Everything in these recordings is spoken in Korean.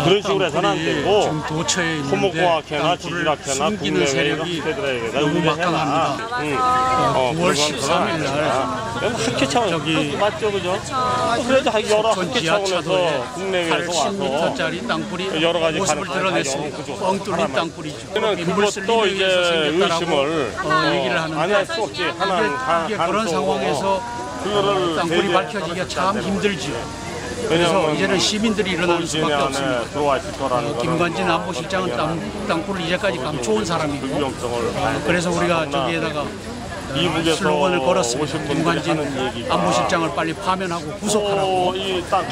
그런 식으로 해서는 안 되고 지금 도처에 있는데 토목공학회나 지질학회나 숨기는 세력이 너무 막강합니다. 9월 13일 날 학회 차원 저기 맞죠, 그죠? 그래도 여러 학회 차원에서 80m짜리 국내외에서 와서 땅굴이 여러 가지 모습을 드러냈습니다. 뻥 뚫린 땅굴이죠. 그것도 이제 의심을 얘기를 하는데 안 할 수 없지. 이게 그런 상황에서 땅굴이 밝혀지기가 참 힘들죠. 그래서 이제는 시민들이 일어나는 수밖에 없습니다. 김관진 안보실장은 땅굴을 이제까지 감춰온 사람이고, 그래서 우리가 저기에다가 슬로건을 걸었습니다. 김관진 안보실장을 빨리 파면하고 구속하라고.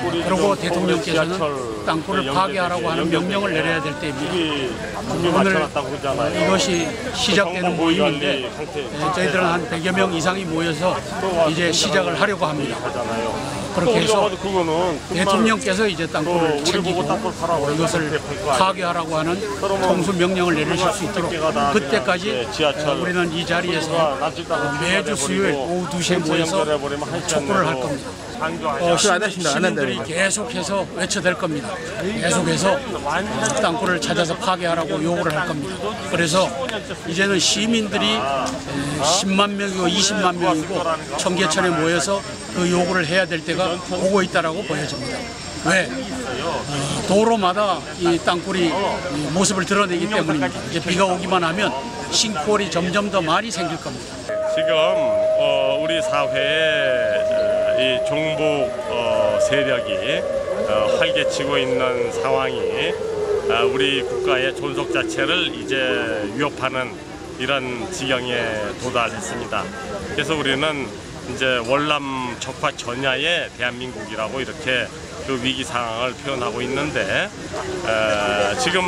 그리고 대통령께서는 땅굴을 파괴하라고 하는 명령을 내려야 될 때입니다. 오늘 이것이 시작되는 모임인데 저희들은 한 100여 명 이상이 모여서 이제 시작을 하려고 합니다. 그렇게 해서 대통령께서 이제 땅굴을 챙기고 이것을 파괴하라고 하는 통수 명령을 내리실 수 있도록 그때까지 우리는 이 자리에서 매주 수요일 오후 2시에 모여서 촉구를 할 겁니다. 시민들이 계속해서 외쳐댈 겁니다. 계속해서 땅굴을 찾아서 파괴하라고 요구를 할 겁니다. 그래서 이제는 시민들이 10만 명이고 20만 명이고 청계천에 모여서 그 요구를 해야 될 때가 오고 있다라고 보여집니다. 왜? 도로마다 이 땅굴이 모습을 드러내기 때문입니다. 이제 비가 오기만 하면 싱크홀이 점점 더 많이 생길 겁니다. 지금 우리 사회에 이 종북 세력이 활개치고 있는 상황이 우리 국가의 존속 자체를 이제 위협하는 이런 지경에 도달했습니다. 그래서 우리는 이제 월남 적화 전야의 대한민국이라고 이렇게 그 위기 상황을 표현하고 있는데 지금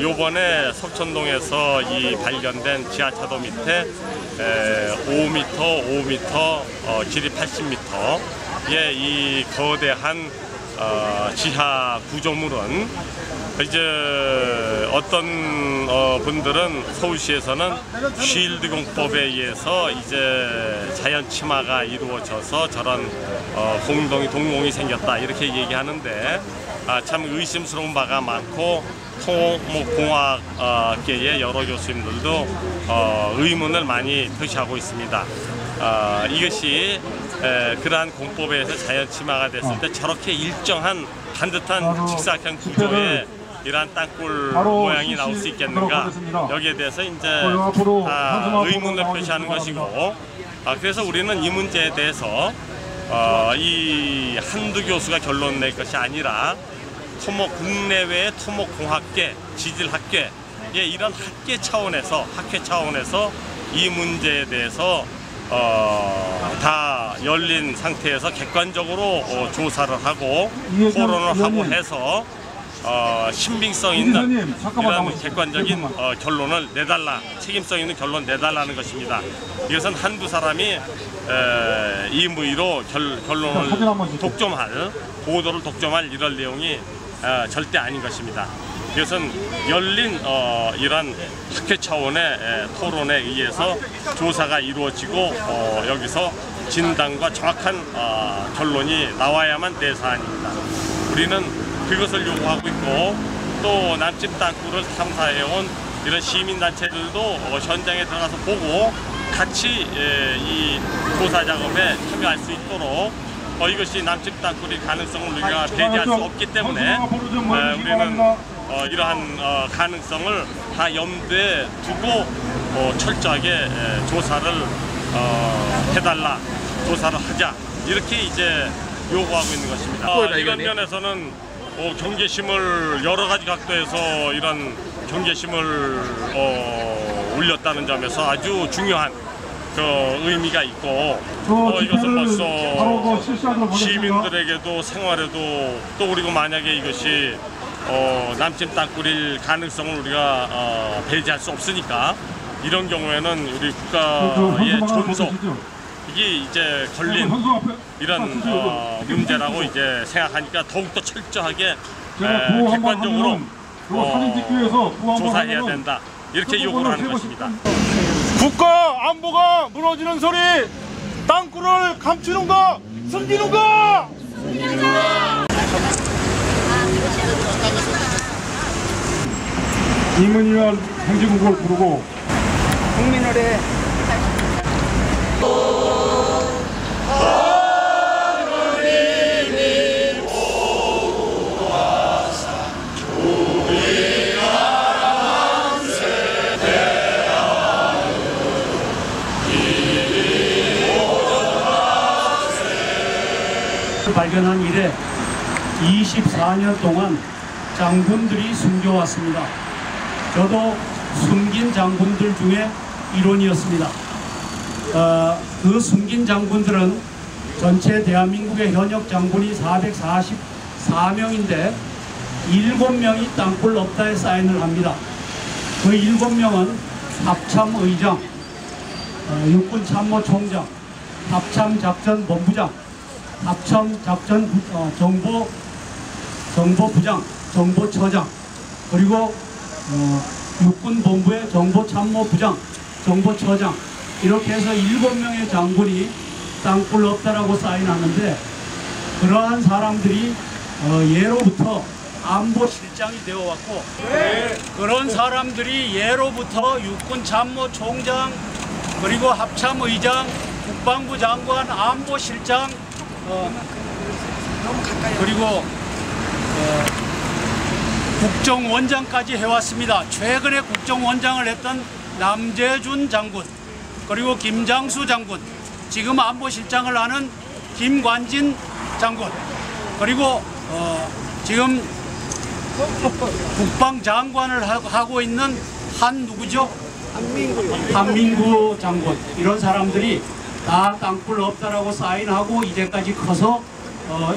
요번에 석천동에서 이 발견된 지하차도 밑에 5m, 길이 80m의 이 거대한 지하 구조물은 이제 어떤 분들은 서울시에서는 쉴드 공법에 의해서 이제 자연 침하가 이루어져서 저런 동공이 생겼다 이렇게 얘기하는데 참 의심스러운 바가 많고 토목공학계의 여러 교수님들도 의문을 많이 표시하고 있습니다. 이것이 그러한 공법에 의해서 자연 침하가 됐을 때 저렇게 일정한 반듯한 직사각형 구조의 이러한 땅굴 모양이 나올 수 있겠는가, 여기에 대해서 이제 의문을 표시하는 것이고, 그래서 우리는 이 문제에 대해서 이 한두 교수가 결론 낼 것이 아니라 국내외의 토목공학계, 지질학계 이런 학회 차원에서 이 문제에 대해서 다 열린 상태에서 객관적으로 조사를 하고 토론을 하고 해서 신빙성 있는 이런 객관적인 결론을 내달라, 책임성 있는 결론 내달라는 것입니다. 이것은 한두 사람이 임의로 결론을 보도를 독점할 이런 내용이 절대 아닌 것입니다. 이것은 열린 이러한 학회 차원의 토론에 의해서 조사가 이루어지고 여기서 진단과 정확한 결론이 나와야만 될 사안입니다. 우리는 그것을 요구하고 있고, 또 남집 땅굴을 탐사해온 이런 시민단체들도 현장에 들어가서 보고 같이 이 조사 작업에 참여할 수 있도록 이것이 남집 땅굴의 가능성을 우리가 배제할 수 없기 때문에 우리는 이러한 가능성을 다 염두에 두고 철저하게 조사를 해달라, 조사를 하자, 이렇게 이제 요구하고 있는 것입니다. 이런 면에서는 경계심을 여러 가지 각도에서 이런 경계심을 올렸다는 점에서 아주 중요한 그 의미가 있고, 이것은 벌써 시민들에게도 생활에도 또 그리고 만약에 이것이 남집 땅굴일 가능성을 우리가 배제할 수 없으니까 이런 경우에는 우리 국가의 존속 이게 이제 걸린 이런 문제라고 이제 생각하니까 더욱더 철저하게 객관적으로 조사해야 된다, 이렇게 요구를 하는 것입니다. 국가 안보가 무너지는 소리, 땅굴을 감추는 거, 숨기는 거! 임은이와 행진곡을 부르고 국민노래 발견한 이래 24년 동안 장군들이 숨겨왔습니다. 저도 숨긴 장군들 중에 일원이었습니다. 그 숨긴 장군들은 전체 대한민국의 현역 장군이 444명인데 7명이 땅굴 없다에 사인을 합니다. 그 7명은 합참의장, 육군참모총장, 합참작전본부장, 합참작전 정보부장, 정보처장, 그리고 육군본부의 정보참모부장, 정보처장, 이렇게 해서 7명의 장군이 땅굴 없다라고 사인하는데, 그러한 사람들이 예로부터 안보실장이 되어왔고, 그런 사람들이 예로부터 육군참모총장, 그리고 합참의장, 국방부 장관, 안보실장, 그리고 국정원장까지 해왔습니다. 최근에 국정원장을 했던 남재준 장군, 그리고 김장수 장군, 지금 안보실장을 하는 김관진 장군, 그리고 지금 국방장관을 하고 있는 한민구 장군, 이런 사람들이 다 땅굴 없다라고 사인하고 이제까지 커서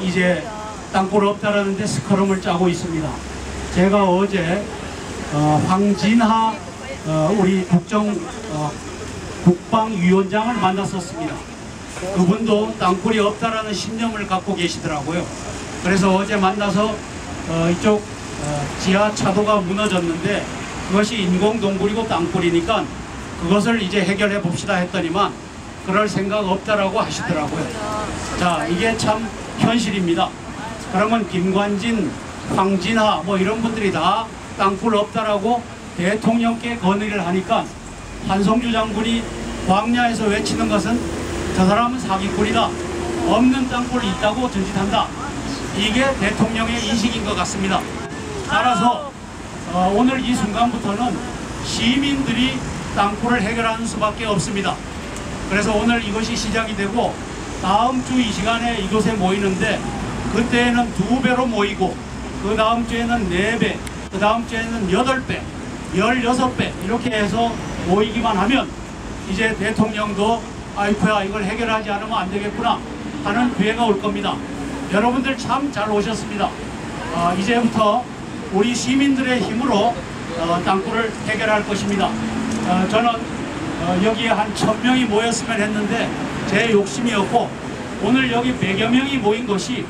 이제 땅굴 없다라는데 스크럼을 짜고 있습니다. 제가 어제 황진하 우리 국방위원장을 만났었습니다. 그분도 땅굴이 없다라는 신념을 갖고 계시더라고요. 그래서 어제 만나서 이쪽 지하 차도가 무너졌는데 그것이 인공동굴이고 땅굴이니까 그것을 이제 해결해 봅시다 했더니만 그럴 생각 없다라고 하시더라고요. 자, 이게 참 현실입니다. 그러면 김관진, 황진하 뭐 이런 분들이 다 땅굴 없다라고 대통령께 건의를 하니까 한성주 장군이 광야에서 외치는 것은 저 사람은 사기꾼이다, 없는 땅굴이 있다고 전짓한다, 이게 대통령의 인식인 것 같습니다. 따라서 오늘 이 순간부터는 시민들이 땅굴을 해결하는 수밖에 없습니다. 그래서 오늘 이것이 시작이 되고 다음 주 이 시간에 이곳에 모이는데 그때는 2배로 모이고 그 다음 주에는 4배, 그 다음 주에는 8배, 16배 이렇게 해서 모이기만 하면 이제 대통령도 아이쿠야 이걸 해결하지 않으면 안 되겠구나 하는 기회가 올 겁니다. 여러분들 참 잘 오셨습니다. 이제부터 우리 시민들의 힘으로 땅굴을 해결할 것입니다. 저는 여기에 한 1000명이 모였으면 했는데 제 욕심이었고 오늘 여기 100여 명이 모인 것이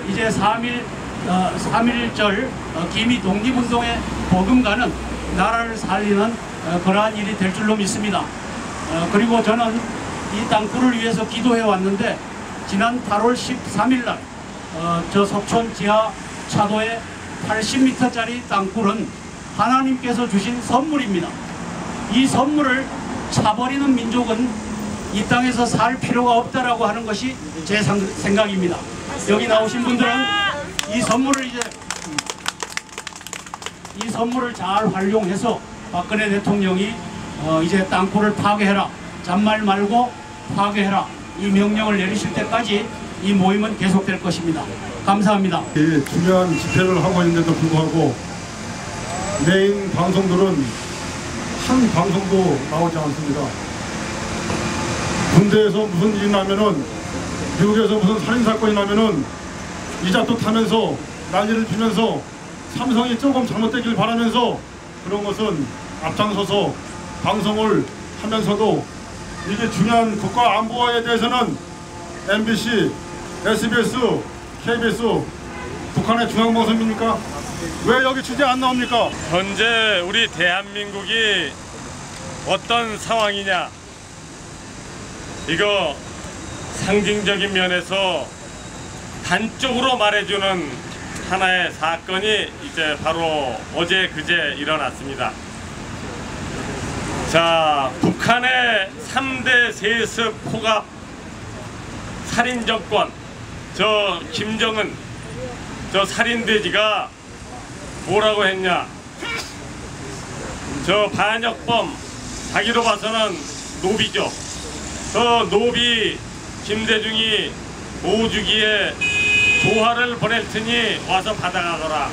이제 3.1절 기미 독립운동에 버금가는 나라를 살리는 그러한 일이 될 줄로 믿습니다. 그리고 저는 이 땅굴을 위해서 기도해 왔는데 지난 8월 13일 날 저 석촌 지하 차도에 80m짜리 땅굴은 하나님께서 주신 선물입니다. 이 선물을 차버리는 민족은 이 땅에서 살 필요가 없다라고 하는 것이 제 생각입니다. 여기 나오신 분들은 이 선물을 잘 활용해서 박근혜 대통령이 이제 땅굴을 파괴해라, 잔말 말고 파괴해라, 이 명령을 내리실 때까지 이 모임은 계속될 것입니다. 감사합니다. 중요한 집회를 하고 있는데도 불구하고 메인 방송들은 한 방송도 나오지 않습니다. 군대에서 무슨 일이 나면은, 미국에서 무슨 살인사건이 나면은 이자도 타면서 난리를 피면서 삼성이 조금 잘못되길 바라면서 그런 것은 앞장서서 방송을 하면서도 이게 중요한 국가 안보에 대해서는 MBC, SBS, KBS 북한의 중앙방송입니까? 왜 여기 취재 안 나옵니까? 현재 우리 대한민국이 어떤 상황이냐, 이거 상징적인 면에서 단적으로 말해주는 하나의 사건이 이제 바로 어제 그제 일어났습니다. 자, 북한의 3대 세습 포갑 살인정권, 저 김정은 저 살인돼지가 뭐라고 했냐. 저 반역범, 자기로 봐서는 노비죠. 저 노비 김대중이 5주기에 조화를 보낼 테니 와서 받아가거라.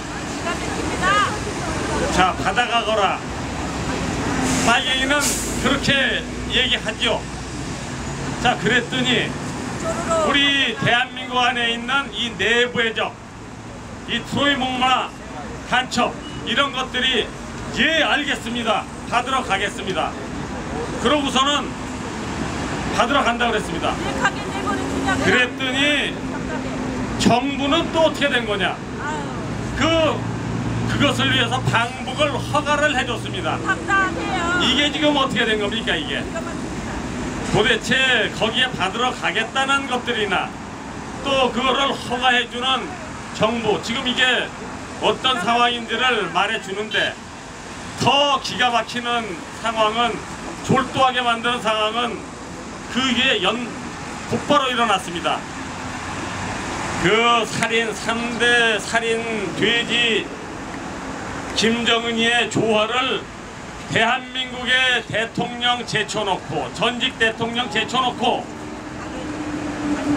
자, 받아가거라. 빨갱이는 그렇게 얘기하죠. 자, 그랬더니 우리 대한민국 안에 있는 이 내부의 적, 이 트로이 목마 간첩 이런 것들이 예 알겠습니다, 받으러 가겠습니다. 그러고서는 받으러 간다고 그랬습니다. 그랬더니 정부는 또 어떻게 된 거냐. 그것을 위해서 방북을 허가를 해줬습니다. 이게 지금 어떻게 된 겁니까? 이게 도대체 거기에 받으러 가겠다는 것들이나 또 그거를 허가해주는 정부, 지금 이게 어떤 상황인지를 말해주는데 더 기가 막히는 상황은, 졸도하게 만드는 상황은 그게 곧바로 일어났습니다. 그 살인 3대 살인 돼지 김정은이의 조화를 대한민국의 대통령 제쳐놓고, 전직 대통령 제쳐놓고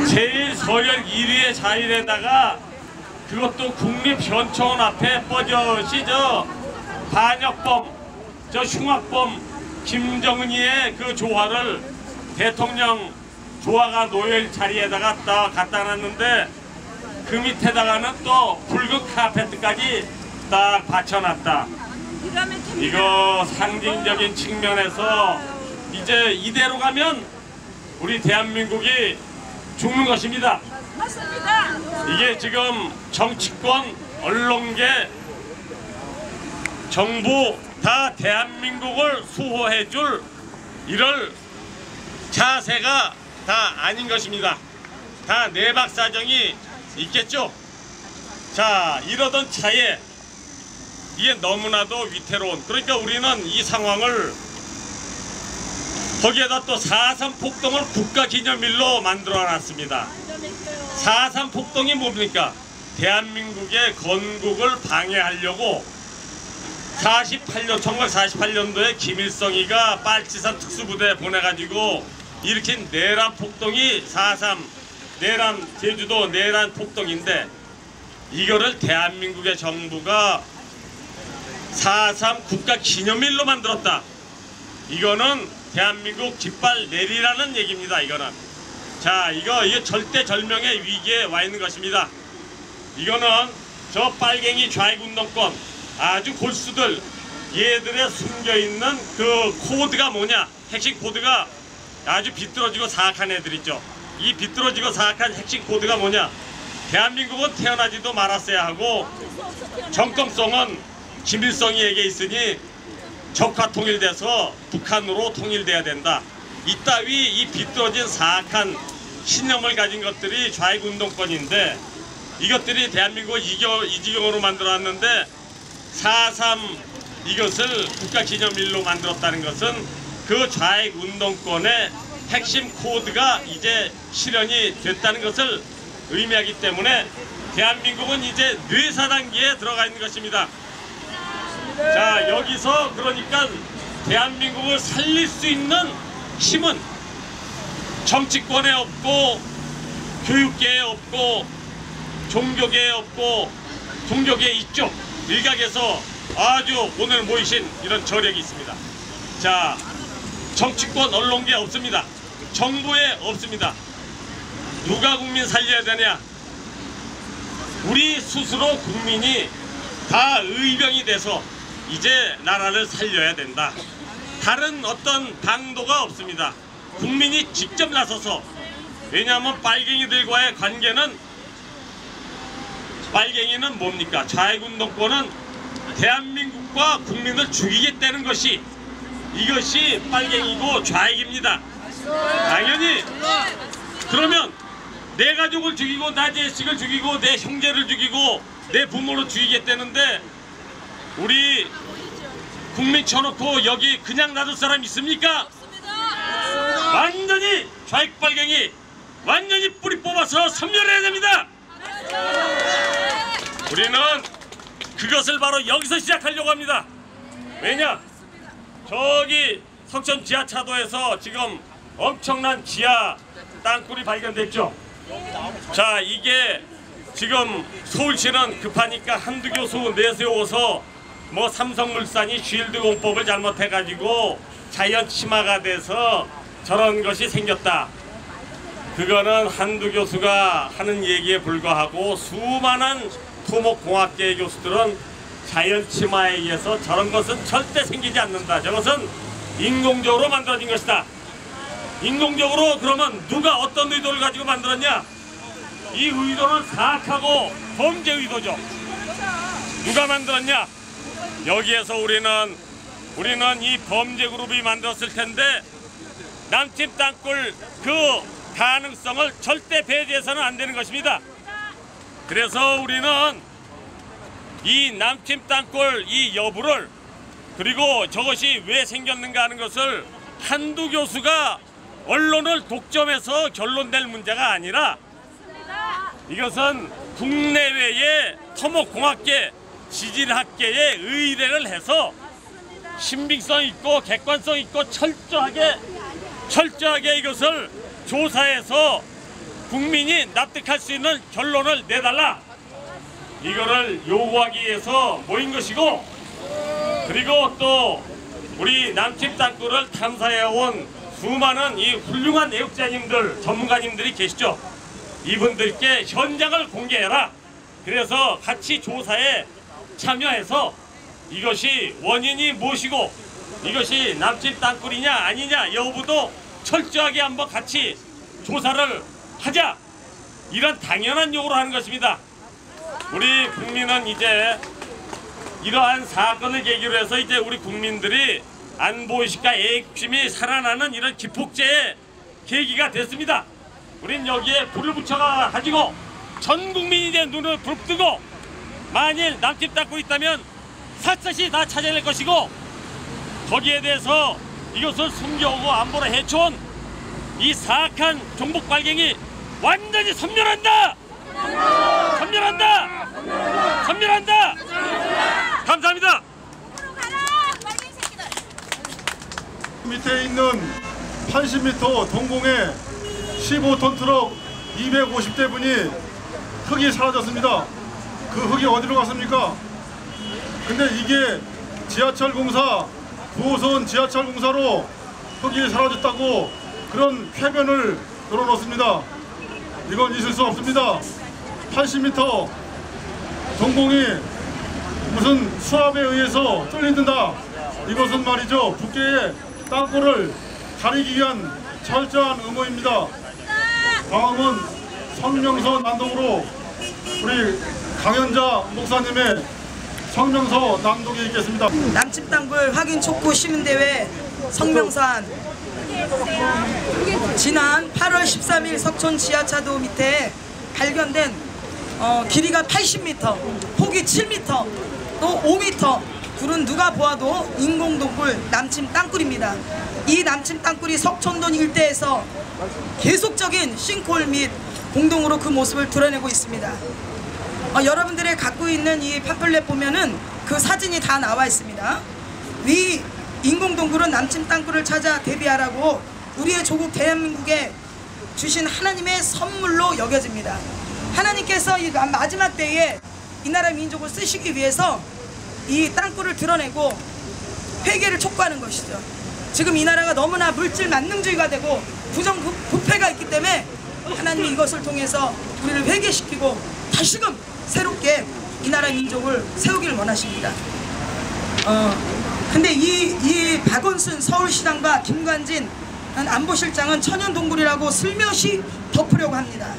제일 서열 1위의 자리에다가 그것도 국립현충원 앞에 뻗어시 저 반역범, 저 흉악범 김정은이의 그 조화를 대통령 조화가 놓일 자리에다가 딱 갖다 놨는데 그 밑에다가는 또 붉은 카페트까지 딱 받쳐놨다. 이거 상징적인 측면에서 이제 이대로 가면 우리 대한민국이 죽는 것입니다. 맞습니다. 이게 지금 정치권, 언론계, 정부 다 대한민국을 수호해줄 이럴 자세가 다 아닌 것입니다. 다 내박사정이 있겠죠. 자, 이러던 차에 이게 너무나도 위태로운, 그러니까 우리는 이 상황을 거기에다 또 4.3 폭동을 국가기념일로 만들어놨습니다. 4.3 폭동이 뭡니까? 대한민국의 건국을 방해하려고 1948년도에 김일성이가 빨치산 특수부대 보내가지고 일으킨 내란 폭동이 4.3 내란, 제주도 내란 폭동인데, 이거를 대한민국의 정부가 4.3 국가기념일로 만들었다. 이거는 대한민국 깃발 내리라는 얘기입니다. 이거는. 자, 이게 절대절명의 위기에 와 있는 것입니다. 이거는 저 빨갱이 좌익운동권 아주 골수들, 얘들의 숨겨있는 그 코드가 뭐냐, 핵심 코드가 아주 비뚤어지고 사악한 애들 있죠. 이 비뚤어지고 사악한 핵심 코드가 뭐냐, 대한민국은 태어나지도 말았어야 하고 정통성은 김일성이에게 있으니 적화 통일돼서 북한으로 통일돼야 된다. 이따위 이 비뚤어진 사악한 신념을 가진 것들이 좌익운동권인데, 이것들이 대한민국을 이 지경으로 만들어놨는데 4.3 이것을 국가기념일로 만들었다는 것은 그 좌익운동권의 핵심 코드가 이제 실현이 됐다는 것을 의미하기 때문에 대한민국은 이제 뇌사단기에 들어가 있는 것입니다. 자, 여기서 그러니까 대한민국을 살릴 수 있는 힘은 정치권에 없고, 교육계에 없고, 종교계에 없고, 종교계 이쪽 일각에서 아주 오늘 모이신 이런 저력이 있습니다. 자, 정치권, 언론계 없습니다. 정부에 없습니다. 누가 국민 살려야 되냐? 우리 스스로 국민이 다 의병이 돼서 이제 나라를 살려야 된다. 다른 어떤 방도가 없습니다. 국민이 직접 나서서, 왜냐하면 빨갱이들과의 관계는, 빨갱이는 뭡니까? 좌익운동권은 대한민국과 국민을 죽이겠다는 것이, 이것이 빨갱이고 좌익입니다. 당연히. 그러면 내 가족을 죽이고, 나 자식을 죽이고, 내 형제를 죽이고, 내 부모를 죽이겠다는데 우리 국민 쳐놓고 여기 그냥 놔둘 사람 있습니까? 완전히 좌익발경이 완전히 뿌리 뽑아서 섬멸해야 됩니다. 우리는 그것을 바로 여기서 시작하려고 합니다. 왜냐? 저기 석천 지하차도에서 지금 엄청난 지하 땅굴이 발견됐죠. 자, 이게 지금 서울시는 급하니까 한두 교수 내세워서 뭐 삼성물산이 쉴드 공법을 잘못해가지고 자연 침하가 돼서 저런 것이 생겼다. 그거는 한두 교수가 하는 얘기에 불과하고 수많은 토목공학계 교수들은 자연 침하에 의해서 저런 것은 절대 생기지 않는다. 저것은 인공적으로 만들어진 것이다. 인공적으로 그러면 누가 어떤 의도를 가지고 만들었냐? 이 의도는 사악하고 범죄 의도죠. 누가 만들었냐? 여기에서 우리는 이 범죄 그룹이 만들었을 텐데 남침 땅굴 그 가능성을 절대 배제해서는 안 되는 것입니다. 그래서 우리는 이 남침 땅굴 이 여부를 그리고 저것이 왜 생겼는가 하는 것을 한두 교수가 언론을 독점해서 결론낼 문제가 아니라 이것은 국내외의 토목공학계, 지질학계에 의뢰를 해서 신빙성 있고 객관성 있고 철저하게 이것을 조사해서 국민이 납득할 수 있는 결론을 내달라. 이거를 요구하기 위해서 모인 것이고, 그리고 또 우리 남침 땅굴을 탐사해온 수많은 이 훌륭한 내역자님들, 전문가님들이 계시죠. 이분들께 현장을 공개해라. 그래서 같이 조사에 참여해서 이것이 원인이 무엇이고 이것이 남침 땅굴이냐 아니냐 여부도 철저하게 한번 같이 조사를 하자. 이런 당연한 요구를 하는 것입니다. 우리 국민은 이제 이러한 사건을 계기로 해서 이제 우리 국민들이 안보의식과 애국심이 살아나는 이런 기폭제의 계기가 됐습니다. 우린 여기에 불을 붙여가지고 전 국민이 이제 눈을 부릅뜨고 만일 남침 땅굴이 있다면 샅샅이 다 찾아낼 것이고 거기에 대해서 이것을 숨겨오고 안보를 해쳐온 이 사악한 종북 발갱이 완전히 섬멸한다! 섬멸한다! 섬멸한다! 감사합니다. 밑에 있는 80m 동공에 15톤 트럭 250대 분이 흙이 사라졌습니다. 그 흙이 어디로 갔습니까? 근데 이게 지하철 공사, 9호선 지하철 공사로 흙이 사라졌다고 그런 쾌변을 열어놓습니다. 이건 있을 수 없습니다. 80m 동공이 무슨 수압에 의해서 뚫린다. 이것은 말이죠. 북계의 땅굴을 가리기 위한 철저한 음모입니다. 다음은 성명서 난독으로 우리 강현자 목사님의 성명서 낭독이 있겠습니다. 남침 땅굴 확인 촉구 시민대회 성명서안. 지난 8월 13일 석촌 지하차도 밑에 발견된 길이가 80m, 폭이 7m, 또 5m 굴은 누가 보아도 인공동굴 남침 땅굴입니다. 이 남침 땅굴이 석촌동 일대에서 계속적인 싱크홀 및 공동으로 그 모습을 드러내고 있습니다. 여러분들이 갖고 있는 이 팜플렛 보면은 그 사진이 다 나와 있습니다. 위 인공동굴은 남침 땅굴을 찾아 대비하라고 우리의 조국 대한민국에 주신 하나님의 선물로 여겨집니다. 하나님께서 이 마지막 때에 이 나라 민족을 쓰시기 위해서 이 땅굴을 드러내고 회개를 촉구하는 것이죠. 지금 이 나라가 너무나 물질 만능주의가 되고 부정부패가 있기 때문에 하나님이 이것을 통해서 우리를 회개시키고 다시금 새롭게 이 나라 민족을 세우기를 원하십니다. 근데 이 박원순 서울시장과 김관진 안보실장은 천연동굴이라고 슬며시 덮으려고 합니다.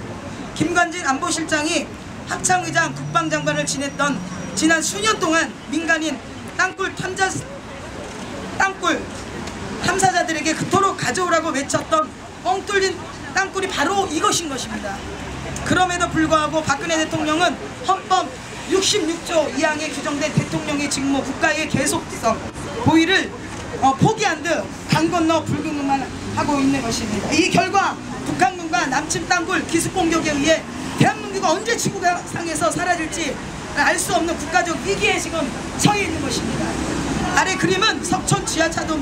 김관진 안보실장이 합창의장 국방장관을 지냈던 지난 수년 동안 민간인 땅굴 탐사자들에게 그토록 가져오라고 외쳤던 뻥 뚫린 땅굴이 바로 이것인 것입니다. 그럼에도 불구하고 박근혜 대통령은 헌법 66조 2항에 규정된 대통령의 직무, 국가의 계속성, 고의를 포기한 듯 강 건너 불응만 하고 있는 것입니다. 이 결과 북한군과 남침 땅굴 기습 공격에 의해 대한민국이 언제 지구상에서 사라질지 알 수 없는 국가적 위기에 지금 처해 있는 것입니다. 아래 그림은 석촌 지하차도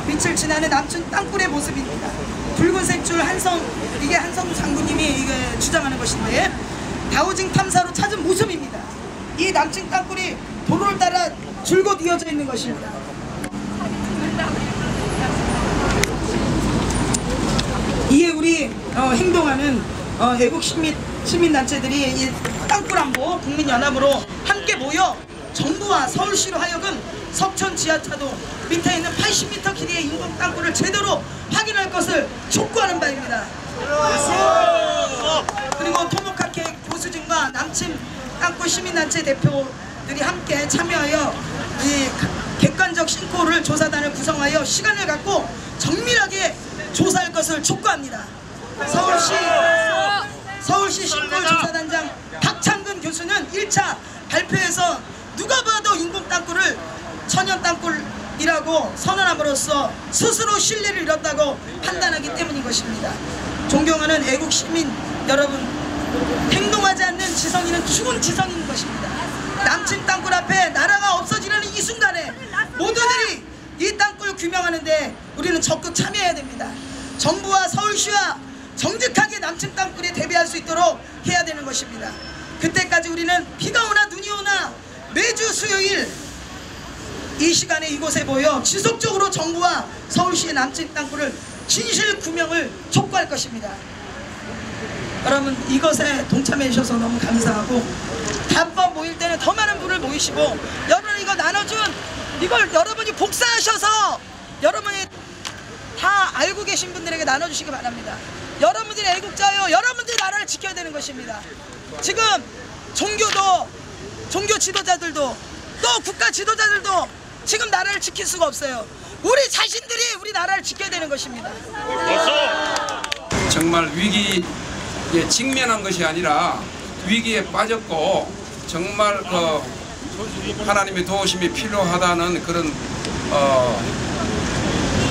밑을 지나는 남침 땅굴의 모습입니다. 붉은색 줄 이게 한성 장군님이 이게 주장하는 것인데 다우징 탐사로 찾은 모습입니다. 이 남침 땅굴이 도로를 따라 줄곧 이어져 있는 것입니다. 이에 우리 행동하는 애국 시민단체들이 이 땅굴안보 국민연합으로 함께 모여 정부와 서울시로 하여금 석촌 지하차도 밑에 있는 80m 길이의 인공 땅굴을 제대로 확인할 것을 촉구하는 바입니다. 그리고 토목학회 교수진과 남침 땅굴 시민단체 대표들이 함께 참여하여 이 객관적 싱크홀을 조사단을 구성하여 시간을 갖고 정밀하게 조사할 것을 촉구합니다. 서울시 싱크홀 조사단장 박창근 교수는 1차 발표에서 누가 봐도 인공 땅굴을 천연 땅굴이라고 선언함으로써 스스로 신뢰를 잃었다고 판단하기 때문인 것입니다. 존경하는 애국 시민 여러분, 행동하지 않는 지성인은 죽은 지성인 것입니다. 남침 땅굴 앞에 나라가 없어지려는 이 순간에 모두들이 이 땅굴 규명하는데 우리는 적극 참여해야 됩니다. 정부와 서울시와 정직하게 남침 땅굴에 대비할 수 있도록 해야 되는 것입니다. 그때까지 우리는 비가 오나 눈이 오나 매주 수요일 이 시간에 이곳에 모여 지속적으로 정부와 서울시의 남침 땅굴을 진실 규명을 촉구할 것입니다. 여러분, 이것에 동참해 주셔서 너무 감사하고 다음번 모일 때는 더 많은 분을 모이시고 여러분 이거 나눠준 이걸 여러분이 복사하셔서 여러분이 다 알고 계신 분들에게 나눠주시기 바랍니다. 여러분들이 애국자요, 여러분들이 나라를 지켜야 되는 것입니다. 지금 종교 지도자들도 또 국가 지도자들도 지금 나라를 지킬 수가 없어요. 우리 자신들이 우리 나라를 지켜야 되는 것입니다. 정말 위기에 직면한 것이 아니라 위기에 빠졌고 정말 하나님의 도우심이 필요하다는 그런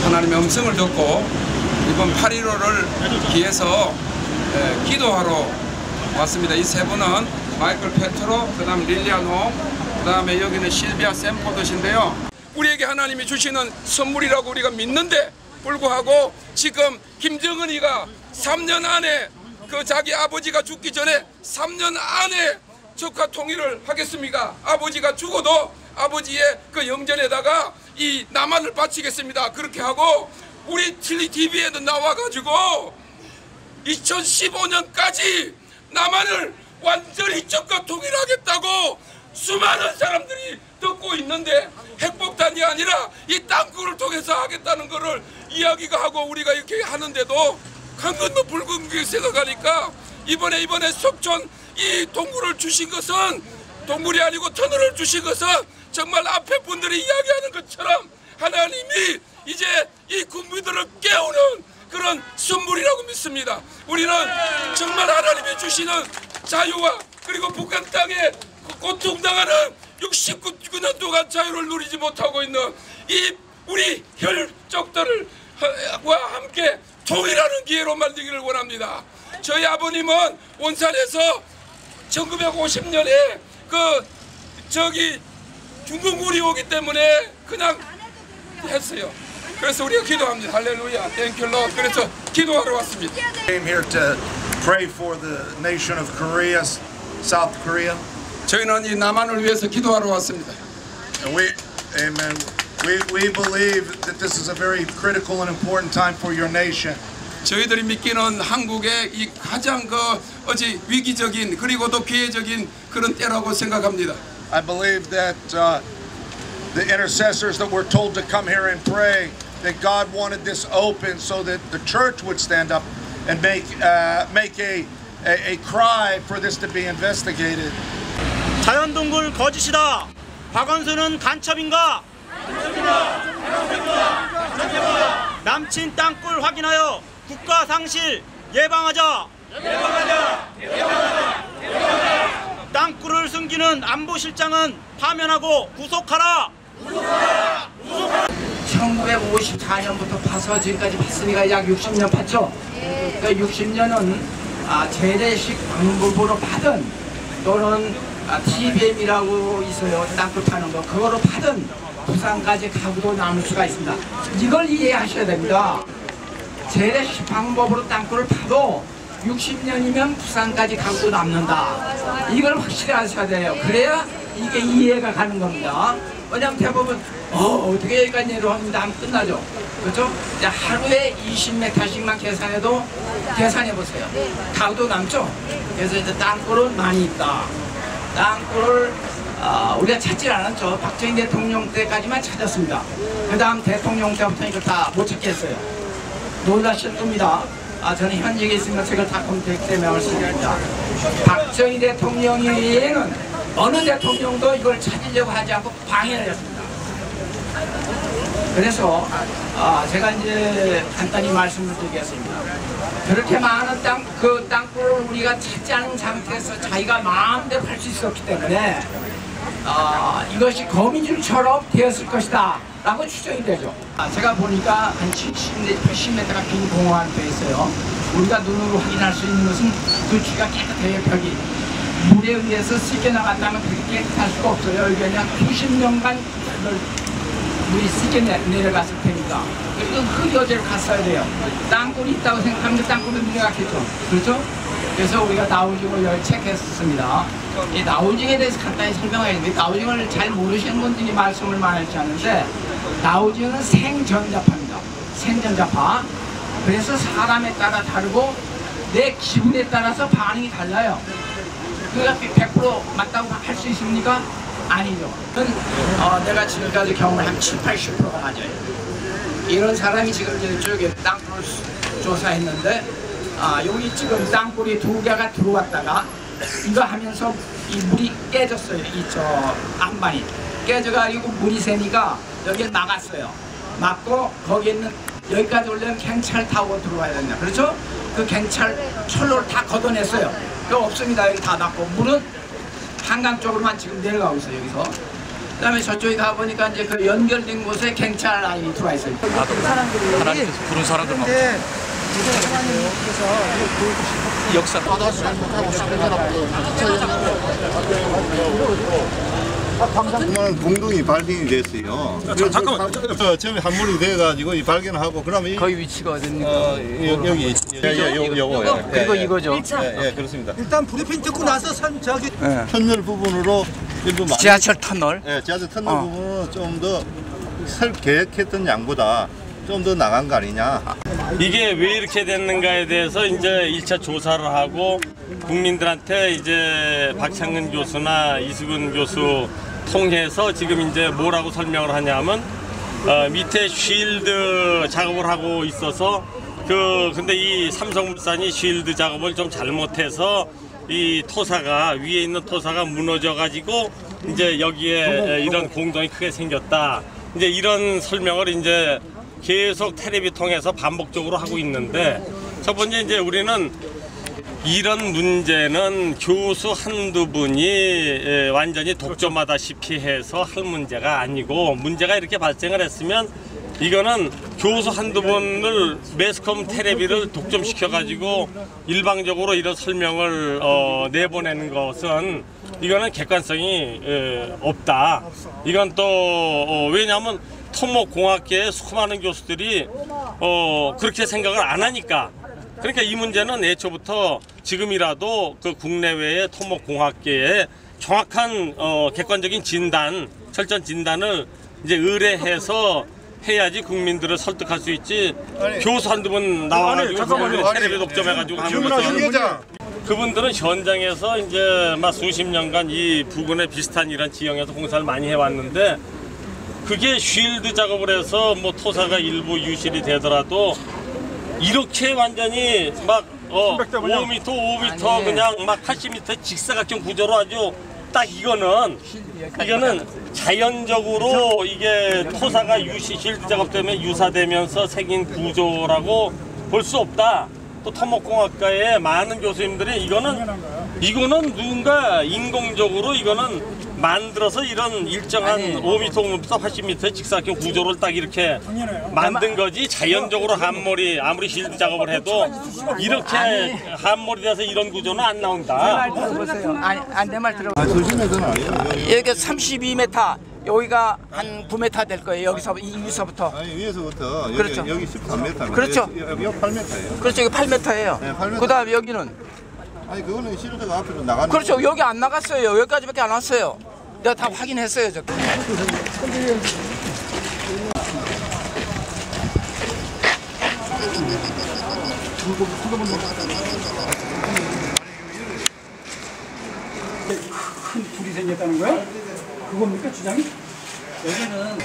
하나님의 음성을 듣고 이번 8.15를 기해서 기도하러 왔습니다. 이 세 분은 마이클 페트로, 그 다음 릴리안 홈, 그 다음에 여기는 실비아 샘포드신데요. 우리에게 하나님이 주시는 선물이라고 우리가 믿는데 불구하고 지금 김정은이가 3년 안에 그 자기 아버지가 죽기 전에 3년 안에 적화 통일을 하겠습니까? 아버지가 죽어도 아버지의 그 영전에다가 이 남한을 바치겠습니다. 그렇게 하고 우리 TV에도 나와가지고 2015년까지 남한을 완전히 적과 통일하겠다고 수많은 사람들이 듣고 있는데 핵폭탄이 아니라 이 땅굴을 통해서 하겠다는 것을 이야기가 하고 우리가 이렇게 하는데도 강 건너 붉은 길 생각하니까 이번에 석촌 이 동굴을 주신 것은 동굴이 아니고 터널을 주신 것은 정말 앞에 분들이 이야기하는 것처럼 하나님이 이제 이 국민들을 깨우는 그런 선물이라고 믿습니다. 우리는 정말 하나님이 주시는 자유와 그리고 북한 땅에 고통당하는 69년 동안 자유를 누리지 못하고 있는 이 우리 혈족들과 함께 통일하는 기회로 만들기를 원합니다. 저희 아버님은 원산에서 1950년에 중공군이 오기 때문에 그냥 했어요. 그래서 우리가 기도합니다. 할렐루야, 땡큐 롯. 그래서 기도하러 왔습니다. Came here to pray for the nation of Korea, South Korea. 저희는 이 남한을 위해서 기도하러 왔습니다. And amen. We believe that this is a very critical and important time for your nation. 저희들이 믿기는 한국의 이 가장 어찌 위기적인 그리고도 기회적인 그런 때라고 생각합니다. I believe that the intercessors that were told to come here and pray, that God wanted this open so that the church would stand up and make a cry for this to be investigated. 자연동굴 거짓이다. 박원순은 간첩인가? 남친 땅굴 확인하여 국가 상실 예방하자. 땅굴을 숨기는 박원순 안보실장은 파면하고 구속하라. 1954년부터 파서 지금까지 봤으니까 약 60년 봤죠. 그 60년은 재래식 방법으로 받은 또는 TBM이라고 있어요. 땅굴 파는 거. 그거로 받은 부산까지 가구도 남을 수가 있습니다. 이걸 이해하셔야 됩니다. 재래식 방법으로 땅굴을 파도 60년이면 부산까지 가구도 남는다. 이걸 확실히 아셔야 돼요. 그래야 이게 이해가 가는 겁니다. 왜냐면 대부분 어떻게 여기까지 내려왔는데 하면 끝나죠. 그렇죠? 하루에 20m씩만 계산해도 계산해보세요. 가구도 남죠? 그래서 이제 땅굴은 많이 있다. 땅굴을 우리가 찾질 않았죠. 박정희 대통령 때까지만 찾았습니다. 그 다음 대통령 때부터 이걸 다 못 찾겠어요. 놀라실 겁니다. 저는 현직에 있으면 제가 다 검토했기 때문에 말씀드립니다. 박정희 대통령 외에는 어느 대통령도 이걸 찾으려고 하지 않고 방해를 했습니다. 그래서 제가 이제 간단히 말씀을 드리겠습니다. 그렇게 많은 땅굴을 우리가 찾지 않은 상태에서 자기가 마음대로 할 수 있었기 때문에 이것이 거미줄처럼 되었을 것이다 라고 추정이 되죠. 제가 보니까 한 70m, 80m가 빈 공원이 되어 있어요. 우리가 눈으로 확인할 수 있는 것은 그 주가 깨끗해요. 벽이 물에 의해서 씻겨 나갔다면 그렇게 깨끗할 수가 없어요. 여기 그냥 90년간 물이 씻겨 내려갔을 테니까. 그리고 그 여지를 갔어야 돼요. 땅굴이 있다고 생각하면 땅굴은 내려갔겠죠. 그렇죠? 그래서 우리가 나우징을 여기 체크했습니다. 이 나우징에 대해서 간단히 설명하겠습니다. 나우징을 잘 모르시는 분들이 말씀을 많이 하지 않는데, 나우징은 생전자파입니다. 생전자파. 그래서 사람에 따라 다르고 내 기분에 따라서 반응이 달라요. 그가 100% 맞다고 할 수 있습니까? 아니죠. 내가 지금까지 경험한 70, 80%가 맞아요. 이런 사람이 지금 저쪽에 땅굴을 조사했는데, 여기 지금 땅굴이 2개가 들어왔다가 이거 하면서 이 물이 깨졌어요. 저 안반이 깨져가지고 물이 새니까 여기에 막았어요. 막고 거기에 있는 여기까지 오려면 경찰 타고 들어와야 된다. 그렇죠? 그 경찰 철로를 다 걷어냈어요. 그거 없습니다. 여기 다 막고 물은 한강 쪽으로만 지금 내려가고 있어요. 여기서. 그 다음에 저쪽에 가보니까 이제 그 연결된 곳에 경찰 라인이 들어와 있어요. 하나님께서 부른 사람들만. 역사. 그러면 공동이 발견이 됐어요. 잠깐만. 처음에 한물이 돼가지고 이 발견하고 그러면 거기 위치가 어딥니까? 여기 요거 그리고 이거죠. 예, 그렇습니다. 일단 브리핑 듣고 나서 저기 터널 부분으로 일부 지하철 터널. 예, 지하철 터널 부분은 좀 더 계획했던 양보다 좀 더 나간 거 아니냐. 이게 왜 이렇게 됐는가에 대해서 이제 1차 조사를 하고 국민들한테 이제 박창근 교수나 이수근 교수 통해서 지금 이제 뭐라고 설명을 하냐면 밑에 쉴드 작업을 하고 있어서 근데 이 삼성물산이 쉴드 작업을 좀 잘못해서 이 토사가 위에 있는 토사가 무너져 가지고 이제 여기에 이런 공동이 크게 생겼다. 이제 이런 설명을 이제 계속 텔레비 통해서 반복적으로 하고 있는데, 첫 번째 이제 우리는 이런 문제는 교수 한두 분이 완전히 독점하다시피 해서 할 문제가 아니고, 문제가 이렇게 발생을 했으면 이거는 교수 한두 분을 매스컴 텔레비를 독점시켜 가지고 일방적으로 이런 설명을 내보내는 것은 이거는 객관성이 없다. 이건 또 왜냐하면 토목공학계의 수많은 교수들이 그렇게 생각을 안 하니까. 그러니까 이 문제는 애초부터 지금이라도 그 국내외의 토목공학계에 정확한 객관적인 진단, 철저한 진단을 이제 의뢰해서 해야지 국민들을 설득할 수 있지. 교수 한두 분 나와가지고 텔레비 독점해가지고 하는 것은, 그분들은 현장에서 이제 막 수십 년간 이 부근에 비슷한 이런 지형에서 공사를 많이 해왔는데, 그게 쉴드 작업을 해서 뭐 토사가 일부 유실이 되더라도 이렇게 완전히 막 5m 그냥 막 80m 직사각형 구조로 아주 딱 이거는 자연적으로 이게 토사가 쉴드 작업 때문에 유사되면서 생긴 구조라고 볼 수 없다. 또 토목공학과의 많은 교수님들이 이거는 누군가 인공적으로 이거는 만들어서 이런 일정한 5m부터 80m의 직사각형 구조를 딱 이렇게 만든 거지, 자연적으로 함몰이 아무리 실드 작업을 해도 이렇게 함몰이 돼서 이런 구조는 안 나온다. 아니 내 말 들어. 조심해서는 아니에요. 여기가 32m, 여기가 한 9m 될 거예요. 여기서부터. 아니 위에서부터 그렇죠. 여기 13m. 그렇죠. 여기 8m예요. 그렇죠. 여기 8m예요. 네, 8m. 그다음에 여기는 아니 그거는 실드가 앞으로 나가는. 그렇죠. 여기 안 나갔어요. 여기까지밖에 안 왔어요. 내가 다 확인했어요. 저. 큰 불이 생겼다는 거야? 그겁니까 주장이? 여기는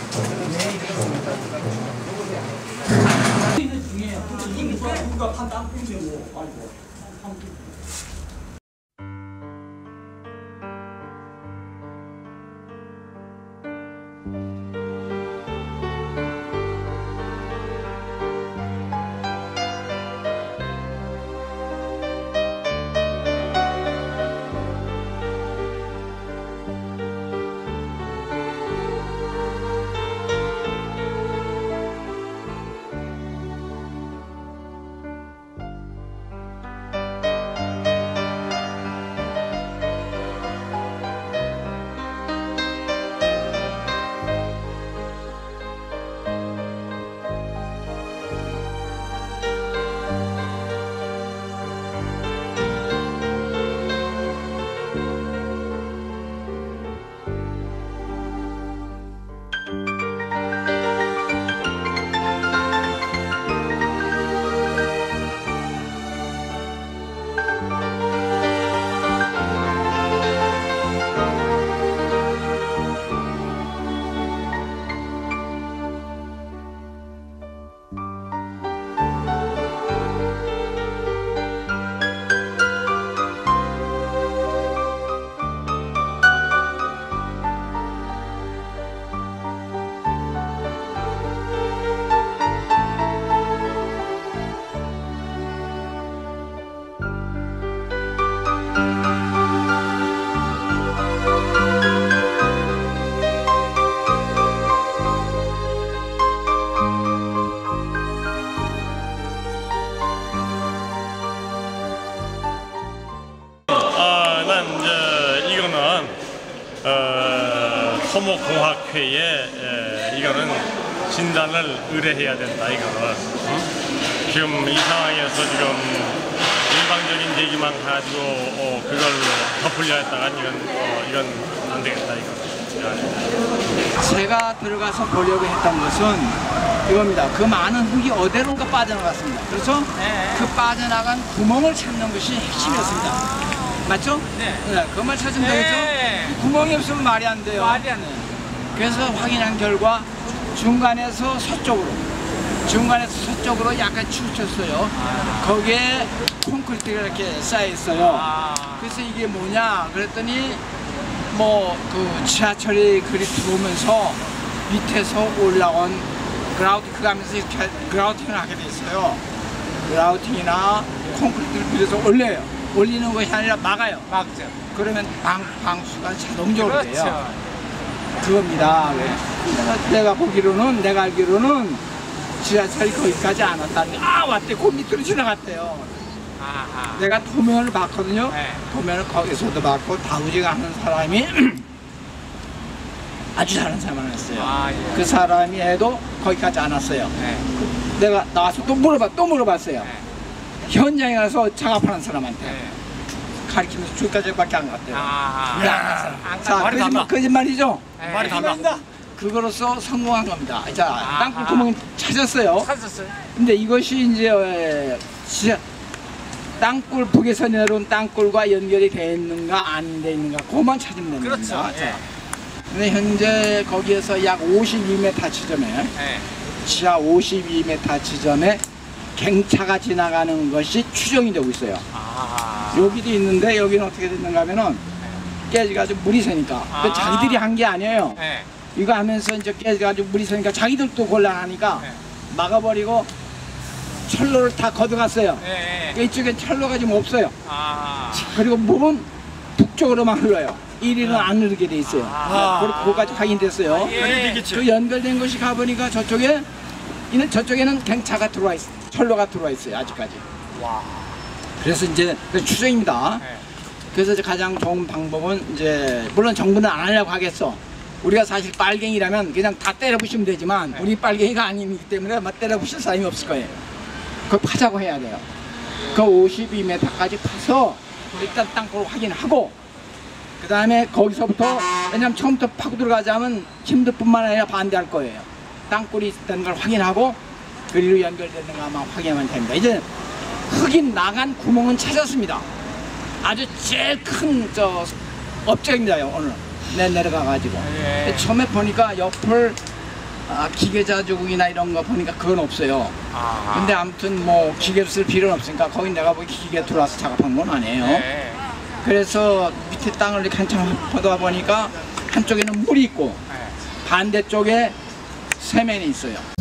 이미 누가 판단 뿌리고 아이고. 토목공학회에 이거는 진단을 의뢰해야 된다. 이거는 지금 이 상황에서 지금 일방적인 얘기만 가지고 그걸 덮으려 했다간 이건 안 되겠다. 이거. 제가 들어가서 보려고 했던 것은 이겁니다. 그 많은 흙이 어디론가 빠져나갔습니다. 그렇죠? 네. 그 빠져나간 구멍을 찾는 것이 핵심이었습니다. 맞죠? 네. 그것만 찾으면 되겠죠? 네. 구멍이 없으면 말이 안 돼요. 말이 안 돼요. 그래서 확인한 결과 중간에서 서쪽으로 약간 치우쳤어요. 거기에 콘크리트가 이렇게 쌓여 있어요. 그래서 이게 뭐냐 그랬더니 뭐 그 지하철이 그리 들어오면서 밑에서 올라온 그라우팅 하면서 이렇게 그라우팅을 하게 돼 있어요. 그라우팅이나 콘크리트를 밀어서 올리는 것이 아니라 막아요. 막죠. 그러면 방수가 자동적으로 그렇죠. 돼요. 그겁니다. 내가 알기로는 지하철이 거기까지 안 왔다는 왔대. 그 밑으로 지나갔대요. 아하. 내가 도면을 봤거든요. 네. 도면을 거기서도 봤고 다우지가 하는 사람이 아주 잘하는 사람 하나 있어요. 예. 그 사람이 해도 거기까지 안 왔어요. 네. 내가 나와서 또 물어봤어요. 네. 현장에 가서 작업하는 사람한테 네. 가르치면서 저기까지밖에 안 갔대요. 말이 달라. 거짓말이죠? 네. 말이 달라. 그거로서 성공한 겁니다. 자, 땅굴 구멍 찾았어요. 찾았어요. 근데 이것이 이제 땅굴 북에서 내려온 땅굴과 연결이 돼 있는가 안 돼 있는가 그것만 찾으면 됩니다. 그렇죠. 예. 근데 현재 거기에서 약 52m 지점에 예. 지하 52m 지점에 갱차가 지나가는 것이 추정이 되고 있어요. 여기도 있는데 여기는 어떻게 됐는가 하면은 깨져가지고 물이 새니까 자기들이 한 게 아니에요. 예. 이거 하면서 이제 깨져가지고 물이 새니까 자기들도 곤란하니까 막아버리고 철로를 다 걷어갔어요. 네. 이쪽엔 철로가 지금 없어요. 아. 그리고 물은 북쪽으로만 흘러요. 이리는 안 흐르게 돼 있어요. 그거까지 확인됐어요. 그 연결된 것이 가보니까 저쪽에는 갱차가 들어와 있어요. 철로가 들어와 있어요. 아직까지. 그래서 이제 추정입니다. 그래서 이제 가장 좋은 방법은 이제 물론 정부는 안 하려고 하겠어. 우리가 사실 빨갱이라면 그냥 다 때려부시면 되지만 우리 빨갱이가 아니기 때문에 막 때려부실 사람이 없을 거예요. 그걸 파자고 해야 돼요. 그 52m까지 파서 일단 땅굴을 확인하고 그 다음에 거기서부터 왜냐면 처음부터 파고 들어가자면 힘들뿐만 아니라 반대할 거예요. 땅굴이 있다는 걸 확인하고 그리로 연결되는가 아마 확인하면 됩니다. 이제 흙이 나간 구멍은 찾았습니다. 아주 제일 큰 업적입니다. 오늘 내려가가지고 처음에 보니까 옆을 기계자주국이나 이런 거 보니까 그건 없어요. 근데 아무튼 뭐 기계를 쓸 필요는 없으니까 거기 내가 보기 기계 들어와서 작업한 건 아니에요. 그래서 밑에 땅을 이렇게 한참 보다 보니까 한쪽에는 물이 있고 반대쪽에 세면이 있어요.